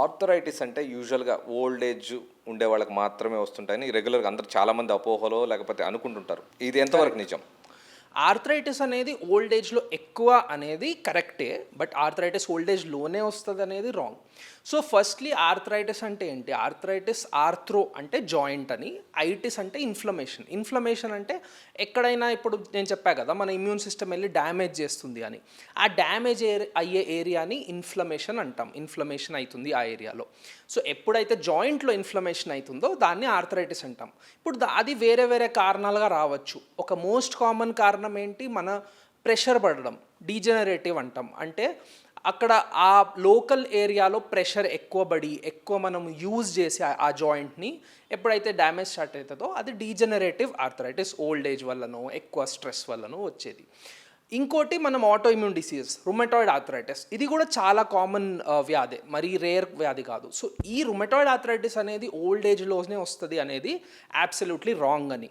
Arthritis అంటే యూజువల్గా old age ఉండే వాళ్ళకి మాత్రమే వస్తుంటాయని రెగ్యులర్గా అందరూ చాలామంది అపోహలో లేకపోతే అనుకుంటుంటారు. ఇది ఎంతవరకు నిజం? ఆర్థరైటిస్ అనేది ఓల్డ్ ఏజ్లో ఎక్కువ అనేది కరెక్టే, బట్ ఆర్థరైటిస్ ఓల్డ్ ఏజ్లోనే వస్తుంది అనేది రాంగ్. సో ఫస్ట్లీ ఆర్థరైటిస్ అంటే ఏంటి? ఆర్థరైటిస్ ఆర్థ్రో అంటే జాయింట్ అని, ఐటిస్ అంటే ఇన్ఫ్లమేషన్. ఇన్ఫ్లమేషన్ అంటే ఎక్కడైనా, ఇప్పుడు నేను చెప్పా కదా మన ఇమ్యూన్ సిస్టమ్ వెళ్ళి డ్యామేజ్ చేస్తుంది అని, ఆ డ్యామేజ్ అయ్యే ఏరియాని ఇన్ఫ్లమేషన్ అంటాం. ఇన్ఫ్లమేషన్ అవుతుంది ఆ ఏరియాలో. సో ఎప్పుడైతే జాయింట్లో ఇన్ఫ్లమేషన్ అవుతుందో దాన్ని ఆర్థరైటిస్ అంటాం. ఇప్పుడు అది వేరే వేరే కారణాలుగా రావచ్చు. ఒక మోస్ట్ కామన్ కారణం ఏంటి? మన ప్రెషర్ పడడం, డీజనరేటివ్ అంటాం. అంటే అక్కడ ఆ లోకల్ ఏరియాలో ప్రెషర్ ఎక్కువ మనం యూజ్ చేసి ఆ జాయింట్ని ఎప్పుడైతే డ్యామేజ్ స్టార్ట్ అవుతుందో అది డీజనరేటివ్ ఆర్థరైటిస్, ఓల్డ్ ఏజ్ వల్లనో ఎక్కువ స్ట్రెస్ వల్లనో వచ్చేది. ఇంకోటి మనం auto immune disease, rheumatoid arthritis. ఇది కూడా చాలా కామన్ వ్యాధి, మరీ రేర్ వ్యాధి కాదు. సో ఈ రుమటాయిడ్ ఆర్థరైటిస్ అనేది ఓల్డ్ ఏజ్లోనే వస్తుంది అనేది అబ్సల్యూట్లీ రాంగ్ అని.